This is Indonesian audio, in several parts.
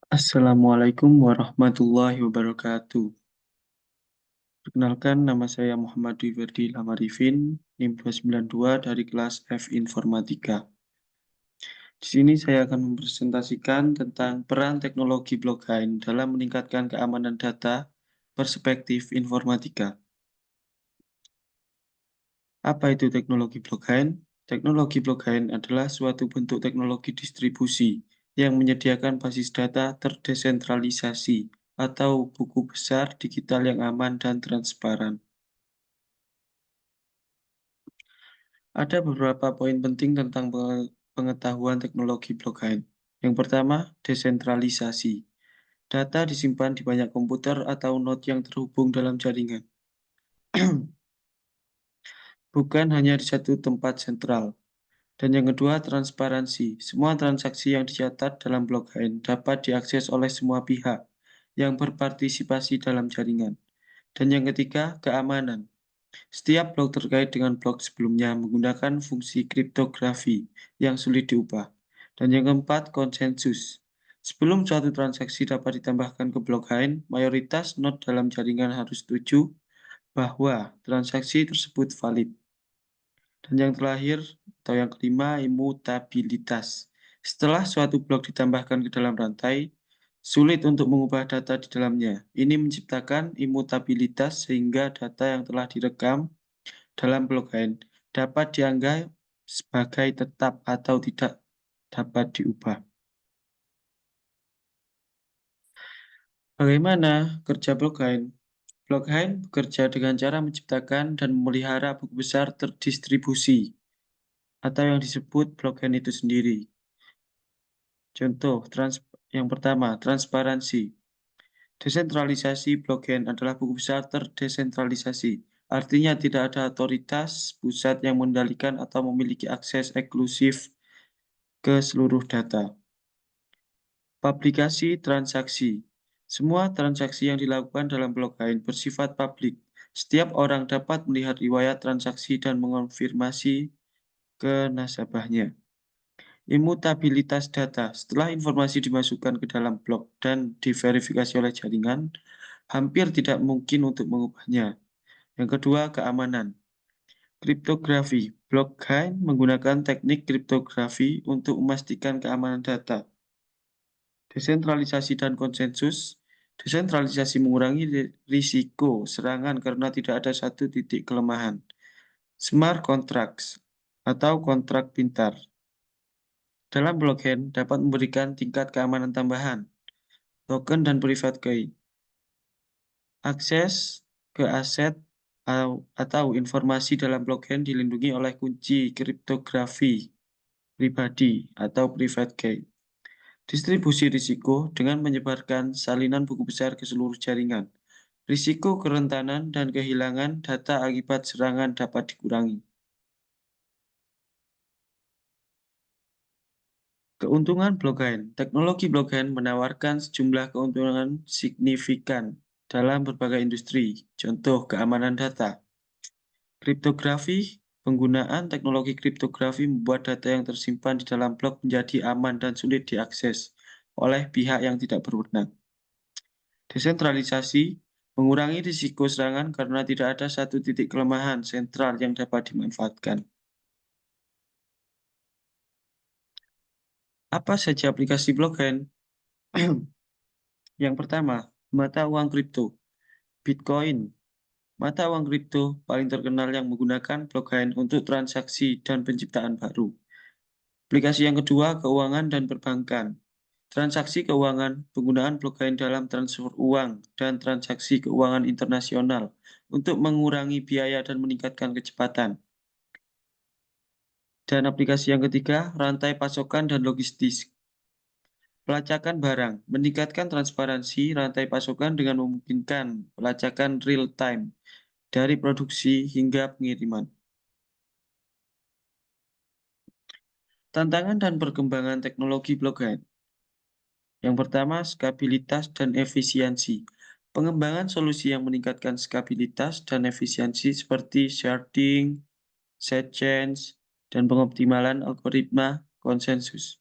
Assalamualaikum warahmatullahi wabarakatuh. Perkenalkan, nama saya Muhammad Dwi Ferdi Lamarifin, NIM 292 dari kelas F Informatika. Di sini saya akan mempresentasikan tentang peran teknologi blockchain dalam meningkatkan keamanan data perspektif informatika. Apa itu teknologi blockchain? Teknologi blockchain adalah suatu bentuk teknologi distribusi yang menyediakan basis data terdesentralisasi atau buku besar digital yang aman dan transparan. Ada beberapa poin penting tentang pengetahuan teknologi blockchain. Yang pertama, desentralisasi. Data disimpan di banyak komputer atau node yang terhubung dalam jaringan, bukan hanya di satu tempat sentral. Dan yang kedua, transparansi. Semua transaksi yang dicatat dalam blockchain dapat diakses oleh semua pihak yang berpartisipasi dalam jaringan. Dan yang ketiga, keamanan. Setiap blok terkait dengan blok sebelumnya menggunakan fungsi kriptografi yang sulit diubah. Dan yang keempat, konsensus. Sebelum suatu transaksi dapat ditambahkan ke blockchain, mayoritas node dalam jaringan harus setuju bahwa transaksi tersebut valid. Dan yang terakhir atau yang kelima, imutabilitas. Setelah suatu blok ditambahkan ke dalam rantai, sulit untuk mengubah data di dalamnya. Ini menciptakan imutabilitas sehingga data yang telah direkam dalam blockchain dapat dianggap sebagai tetap atau tidak dapat diubah. Bagaimana kerja blockchain? Blockchain bekerja dengan cara menciptakan dan memelihara buku besar terdistribusi atau yang disebut blockchain itu sendiri. Contoh, yang pertama, transparansi. Desentralisasi blockchain adalah buku besar terdesentralisasi. Artinya tidak ada otoritas pusat yang mengendalikan atau memiliki akses eksklusif ke seluruh data. Publikasi transaksi. Semua transaksi yang dilakukan dalam blockchain bersifat publik. Setiap orang dapat melihat riwayat transaksi dan mengonfirmasi ke nasabahnya. Imutabilitas data. Setelah informasi dimasukkan ke dalam blok dan diverifikasi oleh jaringan, hampir tidak mungkin untuk mengubahnya. Yang kedua, keamanan. Kriptografi. Blockchain menggunakan teknik kriptografi untuk memastikan keamanan data. Desentralisasi dan konsensus. Desentralisasi mengurangi risiko serangan karena tidak ada satu titik kelemahan. Smart contracts atau kontrak pintar. Dalam blockchain dapat memberikan tingkat keamanan tambahan, token dan private key. Akses ke aset atau informasi dalam blockchain dilindungi oleh kunci kriptografi pribadi atau private key. Distribusi risiko dengan menyebarkan salinan buku besar ke seluruh jaringan. Risiko kerentanan dan kehilangan data akibat serangan dapat dikurangi. Keuntungan blockchain. Teknologi blockchain menawarkan sejumlah keuntungan signifikan dalam berbagai industri. Contoh, keamanan data. Kriptografi. Penggunaan teknologi kriptografi membuat data yang tersimpan di dalam blok menjadi aman dan sulit diakses oleh pihak yang tidak berwenang. Desentralisasi mengurangi risiko serangan karena tidak ada satu titik kelemahan sentral yang dapat dimanfaatkan. Apa saja aplikasi blockchain? Yang pertama, mata uang kripto. Bitcoin, mata uang kripto paling terkenal yang menggunakan blockchain untuk transaksi dan penciptaan baru. Aplikasi yang kedua, keuangan dan perbankan. Transaksi keuangan, penggunaan blockchain dalam transfer uang dan transaksi keuangan internasional untuk mengurangi biaya dan meningkatkan kecepatan. Dan aplikasi yang ketiga, rantai pasokan dan logistik. Pelacakan barang, meningkatkan transparansi rantai pasokan dengan memungkinkan pelacakan real-time dari produksi hingga pengiriman. Tantangan dan perkembangan teknologi blockchain. Yang pertama, skabilitas dan efisiensi. Pengembangan solusi yang meningkatkan skabilitas dan efisiensi seperti sharding, sidechains, dan pengoptimalan algoritma konsensus.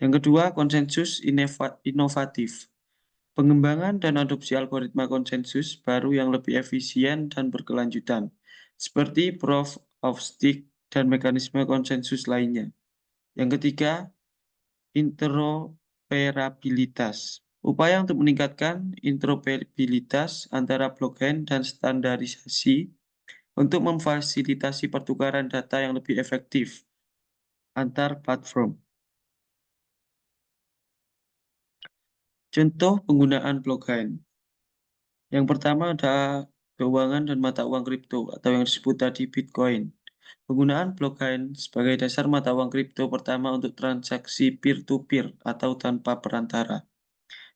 Yang kedua, konsensus inovatif. Pengembangan dan adopsi algoritma konsensus baru yang lebih efisien dan berkelanjutan, seperti proof of stake dan mekanisme konsensus lainnya. Yang ketiga, interoperabilitas. Upaya untuk meningkatkan interoperabilitas antara blockchain dan standarisasi untuk memfasilitasi pertukaran data yang lebih efektif antar platform. Contoh penggunaan blockchain. Yang pertama ada keuangan dan mata uang kripto atau yang disebut tadi Bitcoin. Penggunaan blockchain sebagai dasar mata uang kripto pertama untuk transaksi peer-to-peer atau tanpa perantara.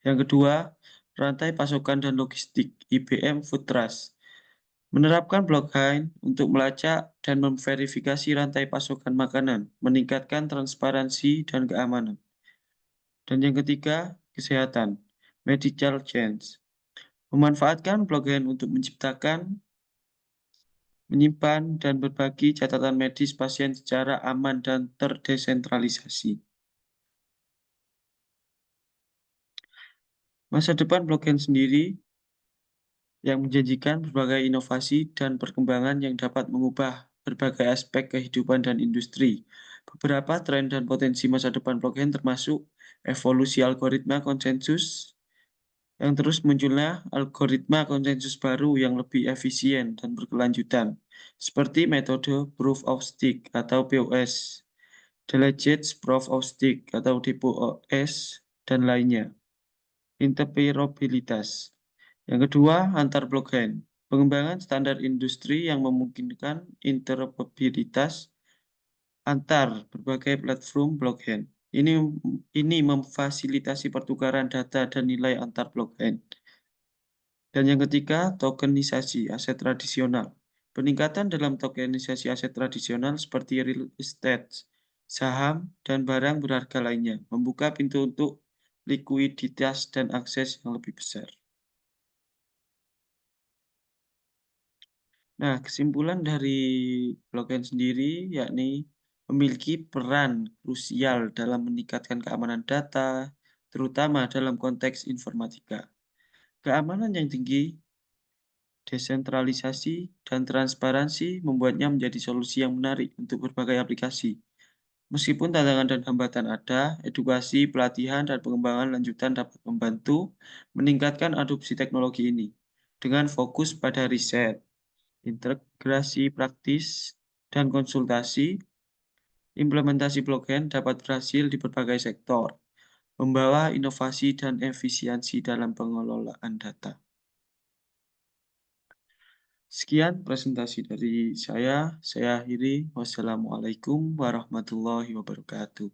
Yang kedua, rantai pasokan dan logistik IBM Food Trust. Menerapkan blockchain untuk melacak dan memverifikasi rantai pasokan makanan, meningkatkan transparansi dan keamanan. Dan yang ketiga, kesehatan, medical change. Memanfaatkan blockchain untuk menciptakan, menyimpan, dan berbagi catatan medis pasien secara aman dan terdesentralisasi. Masa depan blockchain sendiri yang menjanjikan berbagai inovasi dan perkembangan yang dapat mengubah berbagai aspek kehidupan dan industri. Beberapa tren dan potensi masa depan blockchain termasuk evolusi algoritma konsensus, yang terus munculnya algoritma konsensus baru yang lebih efisien dan berkelanjutan, seperti metode Proof of Stake atau POS, Delegate Proof of Stake atau DPoS, dan lainnya. Interoperabilitas. Yang kedua, antar blockchain. Pengembangan standar industri yang memungkinkan interoperabilitas antar berbagai platform blockchain. Ini memfasilitasi pertukaran data dan nilai antar blockchain. Dan yang ketiga, tokenisasi aset tradisional. Peningkatan dalam tokenisasi aset tradisional seperti real estate, saham, dan barang berharga lainnya membuka pintu untuk likuiditas dan akses yang lebih besar. Nah, kesimpulan dari blockchain sendiri yakni memiliki peran krusial dalam meningkatkan keamanan data, terutama dalam konteks informatika. Keamanan yang tinggi, desentralisasi, dan transparansi membuatnya menjadi solusi yang menarik untuk berbagai aplikasi. Meskipun tantangan dan hambatan ada, edukasi, pelatihan, dan pengembangan lanjutan dapat membantu meningkatkan adopsi teknologi ini dengan fokus pada riset, integrasi praktis, dan konsultasi. Implementasi blockchain dapat berhasil di berbagai sektor, membawa inovasi dan efisiensi dalam pengelolaan data. Sekian presentasi dari saya akhiri. Wassalamualaikum warahmatullahi wabarakatuh.